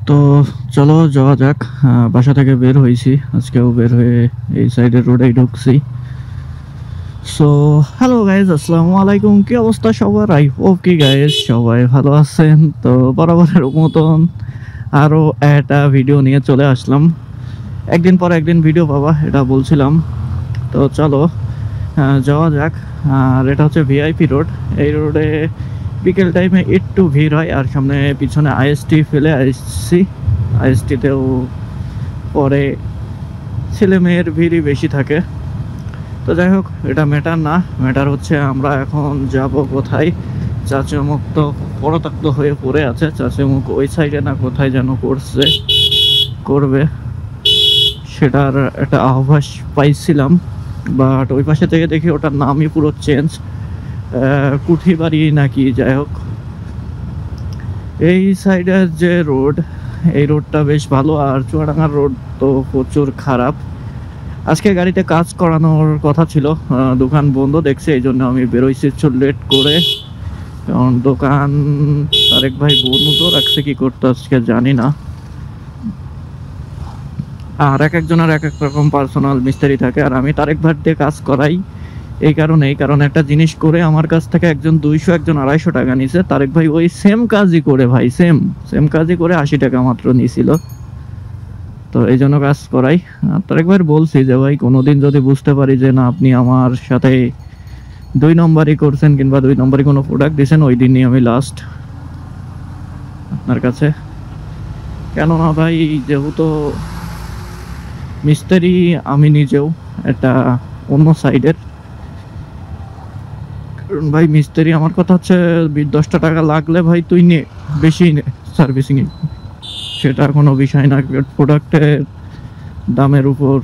তো চলো যাওয়া যাক। বাসা থেকে বের হয়েছি, আজকেও বের হয়ে এই সাইডের রোডেই ঢুকছি। সো হ্যালো গাইজ, আসসালামু আলাইকুম। কি অবস্থা সবার? আই হোপ কি গাইজ সবাই ভালো আছেন। তো বরাবরের মতন আরও একটা ভিডিও নিয়ে চলে আসলাম। একদিন পর একদিন ভিডিও পাবা, এটা বলছিলাম। তো চলো যাওয়া যাক। আর এটা হচ্ছে ভিআইপি রোড। এই রোডে বিকেল টাইমে একটু ভিড় হয়, আর সামনে পিছনে আইএসটি ফেলে আসছি। আইএসটিতেও পরে ছেলে মেয়ের ভিড়ই বেশি থাকে। তো যাই হোক, এটা ম্যাটার না, ম্যাটার হচ্ছে আমরা এখন যাব কোথায়। চাচুমুখ তো পরতাক্ত হয়ে পড়ে আছে। চাচুমুখ ওই সাইডে না কোথায় যেন করবে, সেটার একটা আভাস পাইছিলাম। বাট ওই পাশে থেকে দেখি ওটার নামই পুরো চেঞ্জ, কুঠিবাড়ি নাকি। যাই হোক, এই সাইডের যে রোড, এই রোডটা বেশ ভালো। আর চুয়াডাঙ্গার রোড তো প্রচুর খারাপ। আজকে গাড়িতে কাজ করানোর কথা ছিল, দোকান বন্ধ দেখছে, এই জন্য আমি বেরোইছি একটু লেট করে। কারণ দোকান তারেক ভাই বন্ধ রাখছে, কি করতে আজকে জানি না। আর এক একজনের এক এক রকম পার্সোনাল মিস্ত্রি থাকে, আর আমি তারেক ভাই দিয়ে কাজ করাই কারণ একটা জিনিস করে আমার কাছ থেকে একজন 200, একজন 250 টাকা নিছে। তারেক ভাই ওই সেম কাজই করে ভাই, সেম কাজই করে 80 টাকা মাত্র নিছিল। তো এই জন্য কাজ করাই। আর তারেক ভাই বলছি যে ভাই কোনোদিন যদি বুঝতে পারি যে না আপনি আমার সাথে 2 নম্বরই করছেন কিংবা 2 নম্বরই কোনো প্রোডাক্ট দিয়েছেন, ওই দিনই আমি লাস্ট আপনার কাছে। কেননা ভাই যেহেতু মিস্ত্রি আমি নিজেও একটা অন্য সাইডের, কারণ ভাই মিস্ত্রি আমার কথা হচ্ছে 10টা টাকা লাগলে ভাই তুই নে, বেশি নে সার্ভিসিং এ, সেটা কোনো বিষয় না। প্রোডাক্টের দামের উপর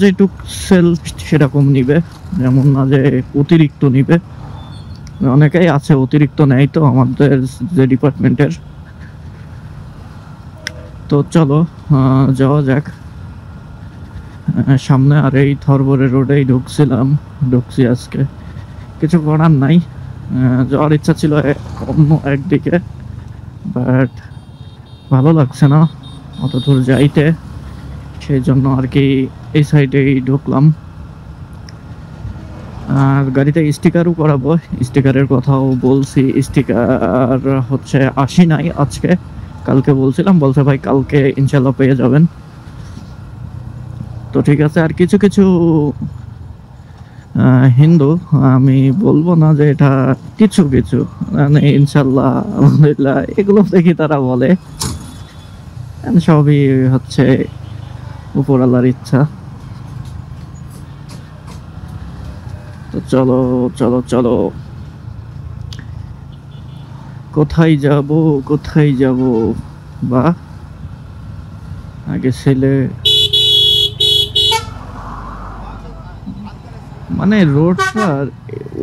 যেটুক সেল সেরকম নিবে, যেমন না যে অতিরিক্ত নিবে। অনেকেই আছে অতিরিক্ত নেয় তো আমাদের যে ডিপার্টমেন্টের। তো চলো যাওয়া যাক সামনে। আর এই থরবরে রোডেই ঢুকছি আজকে, কিছু করার নাই। যাওয়ার ইচ্ছা ছিল অন্য একদিকে, বাট ভালো লাগছে না অত দূর যাইতে, সেই জন্য আর কি এই সাইডেই ঢুকলাম। আর গাড়িতে স্টিকারও করাবো, স্টিকারের কথাও বলছি। স্টিকার হচ্ছে আসি নাই আজকে, কালকে বলছিলাম, বলছে ভাই কালকে ইনশাল্লাহ পেয়ে যাবেন। তো ঠিক আছে। আর কিছু কিছু হিন্দু, আমি বলবো না যে এটা কিছু কিছু, মানে ইনশাল্লাহ আলহামদুলিল্লাহ এগুলো দেখি তারা বলে, সবই হচ্ছে উপর আল্লাহর ইচ্ছা। তো চলো চলো চলো, কোথায় যাব বা আগে ছেলে, মানে রোডটা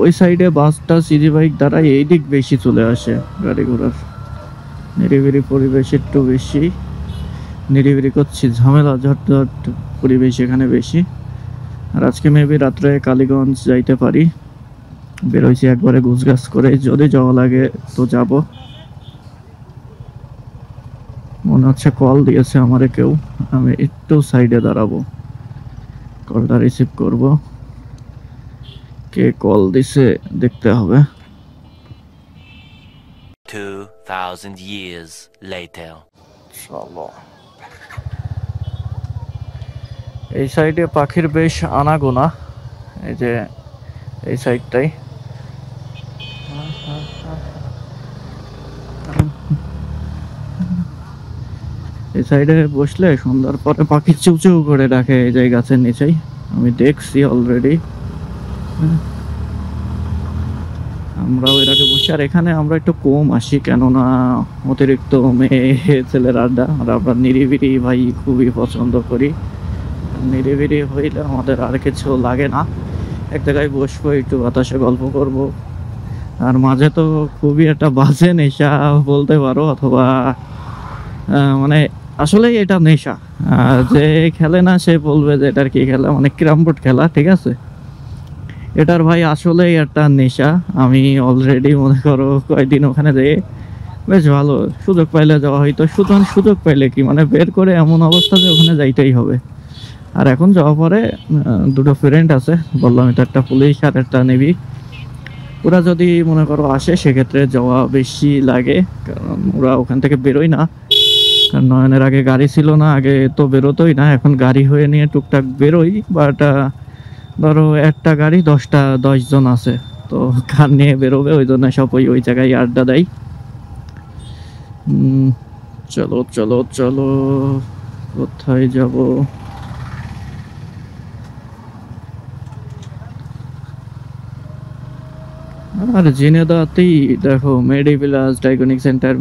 ওই সাইডে বাসটা সিজি বাইক দ্বারা এই দিক বেশি চলে আসে গাড়ি ঘোড়ার। নিরিবিলি পরিবেশ একটু বেশি, নিরিবিলি করছি, ঝামেলা ঝটঝট পরিবেশ এখানে বেশি। আর আজকে মেবি রাত্রে কালীগঞ্জ যাইতে পারি, বেরোইছি একবারে গুছগাছ করে, যদি যাওয়া লাগে তো যাব। মনে হচ্ছে কল দিয়েছে আমারে কেউ, আমি একটু সাইডে দাঁড়াবো, কলটা রিসিভ করব। কে কল দিছে দেখতে হবে। 2000 years later. চলো, এই সাইডে পাখির বেশ আনাগোনা, এই যে এই সাইডটাই। এই সাইডে বসলে সন্ধ্যার পরে পাখি চিউ করে ডাকে, এই যে গাছের নিচেই আমি দেখছি অলরেডি। আমরাও এর আগে বসি, আর এখানে আমরা একটু কম আসি, কেননা অতিরিক্ত মেয়ে ছেলের আড্ডা। আর আমরা নিরিবিলি ভাই খুবই পছন্দ করি, নিরিবিলি হইলে আমাদের আর কিছু লাগে না। এক জায়গায় বসবো, একটু বাতাসে গল্প করব। আর মাঝে তো খুবই একটা বাজে নেশা বলতে পারো, অথবা মানে আসলেই এটা নেশা। যে খেলে না সে বলবে যে এটার কি খেলা, মানে ক্যারাম বোর্ড খেলা, ঠিক আছে। এটার ভাই আসলেই একটা নেশা। আমি অলরেডি মনে করো কয়েকদিন ওখানে যেয়ে বেশ ভালো, সুযোগ পাইলে যাওয়া হয়তো। সুতরাং সুযোগ পাইলে কি মানে বের করে এমন অবস্থা যে ওখানে যাইতেই হবে। আর এখন যাওয়া পরে দুটো ফ্রেন্ড আছে, বললাম এটা একটা পুলিশ আর একটা নেভি। ওরা যদি মনে করো আসে সেক্ষেত্রে যাওয়া বেশি লাগে, কারণ ওরা ওখান থেকে বেরোয় না। কারণ নয়নের আগে গাড়ি ছিল না, আগে তো বেরোতোই না, এখন গাড়ি হয়ে নিয়ে টুকটাক বেরোই। বাট ধরো একটা গাড়ি 10জন আছে, তো কার নিয়ে বেরোবে, ওই জন্য সব ওই জায়গায় আড্ডা দেয়। চলো চলো চলো, কোথায় যাব? আর ঝিনেদাতেই দেখো মেডি প্লাস, ডায়াগনিক সেন্টার,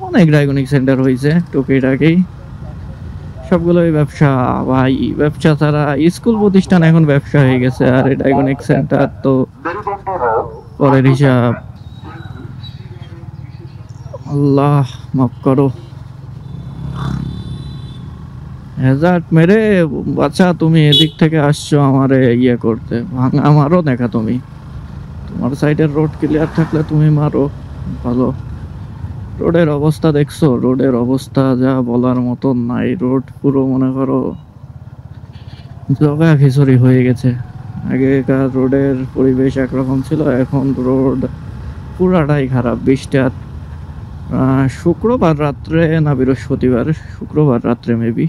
অনেক ডায়াগনিক সেন্টার হয়েছে টুকিটাকি। সবগুলোই ব্যবসা ভাই, ব্যবসা ছাড়া স্কুল প্রতিষ্ঠান এখন ব্যবসা হয়ে গেছে। আর এই ডায়াগনিক সেন্টার তো পরের হিসাব। আল্লাহ মাফ করো। হ্যাজার্ড মেরে বাচ্চা, তুমি এদিক থেকে আসছো আমারে ইয়ে করতে, ভাঙা মারো দেখা। তুমি তোমার সাইডের রোড ক্লিয়ার থাকলে তুমি মারো ভালো। রোডের অবস্থা দেখছো? রোডের অবস্থা যা বলার মতন নাই। রোড পুরো মনে করো জগা খিচুড়ি হয়ে গেছে। আগেকার রোডের পরিবেশ একরকম ছিল, এখন রোড পুরাটাই খারাপ। বৃষ্টির শুক্রবার রাত্রে না বৃহস্পতিবার, শুক্রবার রাত্রে মেবি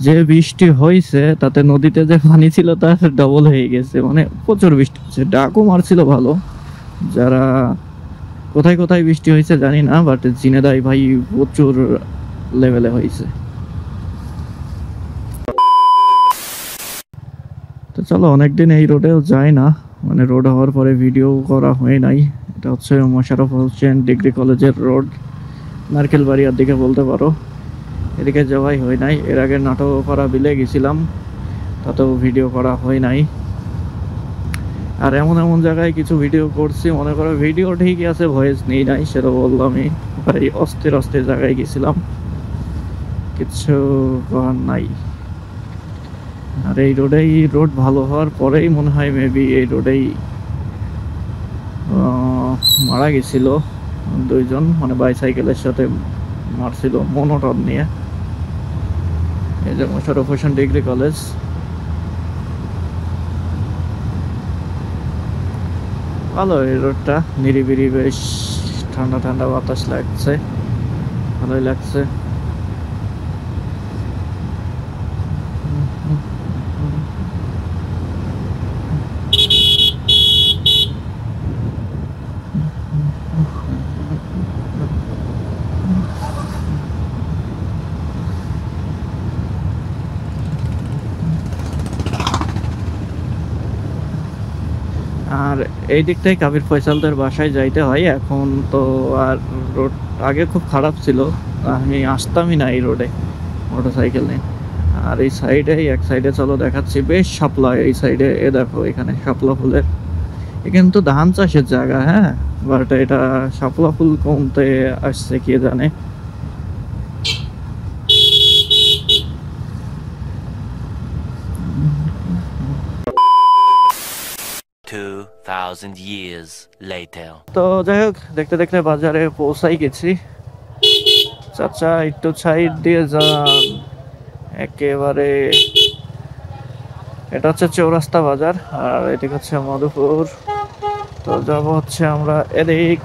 যে বৃষ্টি হয়েছে তাতে নদীতে যে পানি ছিল তার ডবল হয়ে গেছে। মানে প্রচুর বৃষ্টি হচ্ছে, ডাকও মারছিল ভালো। যারা কোথায় কোথায় বৃষ্টি হয়েছে জানি না, বাট ঝিনেদাই ভাই প্রচুর লেভেলে হয়েছে। তো চলো, অনেকদিন এই রোডেও যায় না, মানে রোড হওয়ার পরে ভিডিও করা হয় নাই। এটা হচ্ছে মোশাররফ হোসেন ডিগ্রি কলেজের রোড, নারকেল বাড়িয়ার দিকে বলতে পারো। এদিকে যাওয়াই হয় নাই। এর আগে নাটকপাড়া বিলে গেছিলাম, তাতেও ভিডিও করা হয় নাই। আর এমন এমন জায়গায় কিছু ভিডিও করছি, মনে করো ভিডিও ঠিকই আছে, ভয়েস নেই নাই, সেটা বললামই ভাই। অস্থির অস্থির জায়গায় গেছিলাম, কিছু করার নাই। আর এই রোডেই, রোড ভালো হওয়ার পরেই মনে হয় মেবি এই রোডেই মারা গেছিল দুইজন, মানে বাইসাইকেলের সাথে মারছিল মনোটন নিয়ে। এই যে মোশাররফ হোসেন ডিগ্রি কলেজ। ভালো এই রোডটা, নিরিবিলি, বেশ ঠান্ডা ঠান্ডা বাতাস লাগছে, ভালোই লাগছে। আর এই দিকটাই কাবির ফয়সালদের বাসায় যাইতে হয় এখন তো। আর রোড আগে খুব খারাপ ছিল, আমি আসতামই না এই রোডে মোটরসাইকেল নিয়ে। আর এই সাইডে, এক সাইডে চলো দেখাচ্ছি, বেশ শাপলা এই সাইডে। এ দেখো এখানে শাপলা ফুলের, এখানে তো ধান চাষের জায়গা, হ্যাঁ, বাট এটা শাপলা ফুল কমতে আসছে কে জানে। 2000 years later. তো যাই হোক, দেখতে দেখতে বাজারে পৌঁছাই গেছি। চাচা একটু সাইড দিয়ে যান, একেবারে এটা হচ্ছে চৌরাস্তা বাজার, আর এদিকে হচ্ছে মধুপুর। তো যাব হচ্ছে আমরা এদিক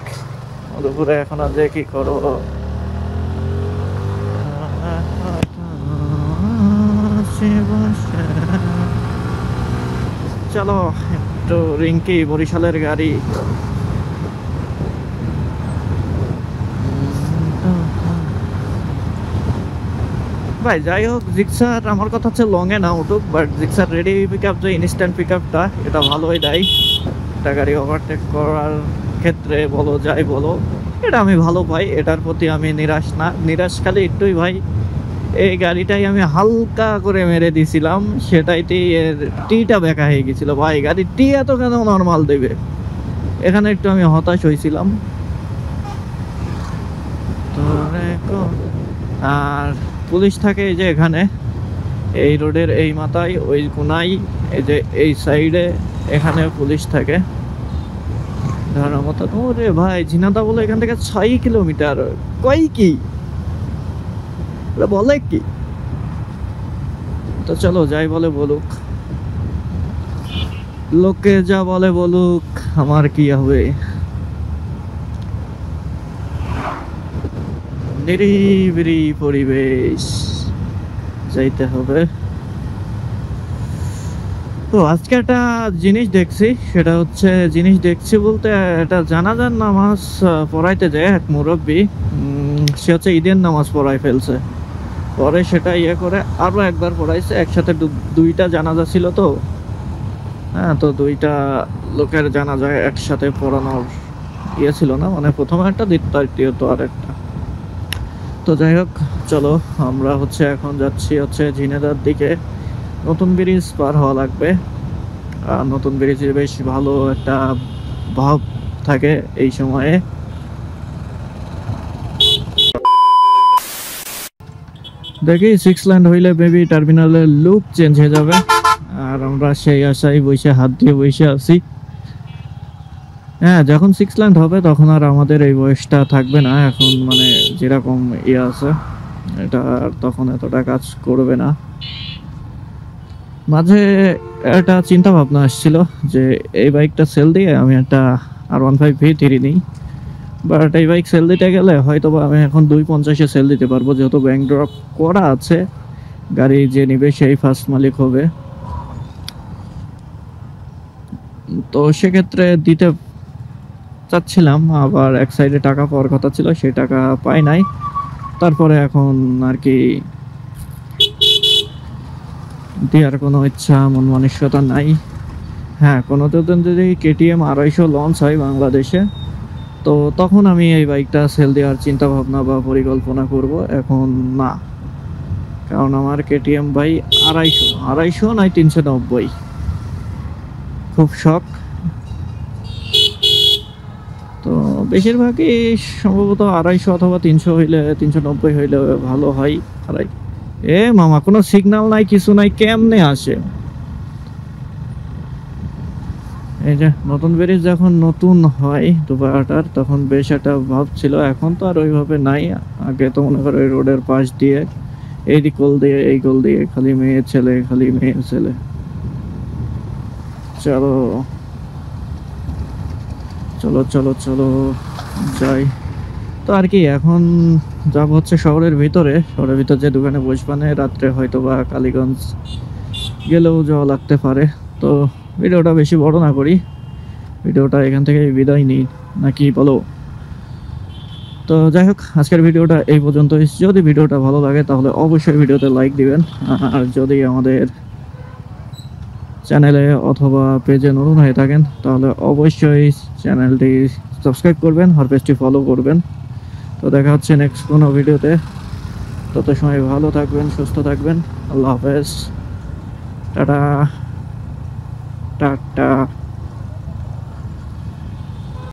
মধুপুরে। এখন আর যে কি করবো, চলো একটু রিঙ্কি বরিশালের গাড়ি। ভাই যাই হোক, জিক্সার আমার কথা হচ্ছে লং এ না উঠুক, but Gixxer ready pick up, যে ইনস্ট্যান্ট পিক আপটা, এটা ভালোই দেয়। একটা গাড়ি ওভারটেক করার ক্ষেত্রে বলো, যাই বলো, এটা আমি ভালো পাই। এটার প্রতি আমি নিরাশ না, নিরাশ খালি একটুই ভাই, এই গাড়িটাই আমি হালকা করে মেরে দিছিলাম, সেটাইতেই এর টিটা বেঁকা হয়ে গেছিল। ভাই গাড়ি টি এত কেন নর্মাল দেবে, এখানে একটু আমি হতাশ হয়েছিলাম। আর পুলিশ থাকে এই যে এখানে, এই রোডের এই মাথায়, ওই কোনায়, এই যে এই সাইডে, এখানে পুলিশ থাকে। ধরার মতন। ওরে ভাই, ঝিনাদা বলে এখান থেকে 6 কিলোমিটার। কয় কি ওরা বলে কি? তো চলো, যাই বলে বলুক, লোকে যা বলে বলুক, আমার কি হবে। নিরিবিলি পরিবেশ, যাইতে হবে। তো আজকে একটা জিনিস দেখছি, সেটা হচ্ছে, জিনিস দেখছি বলতে এটা জানাজার নামাজ পড়াইতে যায় এক মুরব্বী। সে হচ্ছে ঈদের নামাজ পড়াই ফেলছে, পরে সেটা ইয়ে করে আরো একবার পড়াইছে একসাথে। দুইটা জানাজা ছিল তো, হ্যাঁ, তো দুইটা লোকের জানাজা একসাথে পড়ানোর ইয়ে ছিল না, মানে প্রথমে একটা, দ্বিতীয়ত আর একটা। তো যাই হোক, চলো আমরা হচ্ছে এখন যাচ্ছি হচ্ছে ঝিনেদার দিকে। নতুন ব্রিজ পার হওয়া লাগবে, আর নতুন ব্রিজে বেশ ভালো একটা ভাব থাকে এই সময়ে। দেখি 6 ল্যান্ড হইলে মেবি টার্মিনালের লুক চেঞ্জ হয়ে যাবে, আর আমরা সেই আশায় বসে হাত দিয়ে বসে আছি। হ্যাঁ, যখন 6 ল্যান্ড হবে তখন আর আমাদের এই বয়সটা থাকবে না, এখন মানে যেরকম ইয়ে আছে এটা আর তখন এতটা কাজ করবে না। মাঝে একটা চিন্তা ভাবনা আসছিল যে এই বাইকটা সেল দিয়ে আমি একটা R15V3 নিই, বাট এই বাইক সেল দিতে গেলে হয়তো বা আমি এখন 250-এ সেল দিতে পারবো, যেহেতু ব্যাংক ড্রপ করা আছে। গাড়ি যে নিবে সেই ফার্স্ট মালিক হবে, তো সেক্ষেত্রে দিতে চাচ্ছিলাম। আবার এক সাইডে টাকা পাওয়ার কথা ছিল, সেই টাকা পাই নাই। তারপরে এখন আর কি দেওয়ার কোনো ইচ্ছা, মন মানসিকতা নাই। হ্যাঁ, কোনো দিন যদি KTM 250 লঞ্চ হয় বাংলাদেশে, তো তখন আমি এই বাইকটা সেল দেওয়ার চিন্তা ভাবনা বা পরিকল্পনা করব, এখন না। কারণ আমার KTM ভাই 250 নয় 390, খুব শখ। তো বেশিরভাগই সম্ভবত 250 অথবা 300 হইলে, 390 হইলে ভালো হয়। আড়াই এ মামা, কোনো সিগন্যাল নাই, কিছু নাই, কেমনে আসে? এই যে নতুন ব্রিজ যখন নতুন হয় দুবারটার, তখন বেশ একটা ভাব ছিল, এখন তো আর ওইভাবে নাই। আগে তো মনে করো ওই রোডের পাশ দিয়ে এই গোল দিয়ে এই গোল দিয়ে খালি মেয়ে ছেলে, খালি মেয়ে ছেলে। চলো চলো চলো চলো যাই। তো আর কি, এখন যাব হচ্ছে শহরের ভিতরে। শহরের ভিতর যে দোকানে বসবানে, রাত্রে হয়তো বা কালীগঞ্জ গেলেও যাওয়া লাগতে পারে। তো ভিডিওটা বেশি বড় না করি, ভিডিওটা এখান থেকে বিদায় নিই, নাকি বলো? তো যাই হোক, আজকের ভিডিওটা এই পর্যন্তই। যদি ভিডিওটা ভালো লাগে তাহলে অবশ্যই ভিডিওতে লাইক দিবেন, আর যদি আমাদের চ্যানেলে অথবা পেজে নতুন হয়ে থাকেন তাহলে অবশ্যই চ্যানেলটি সাবস্ক্রাইব করবেন আর পেজটি ফলো করবেন। তো দেখা হচ্ছে নেক্সট কোনো ভিডিওতে, তত সময় ভালো থাকবেন, সুস্থ থাকবেন। আল্লাহ হাফেজ, টাটা টাটা।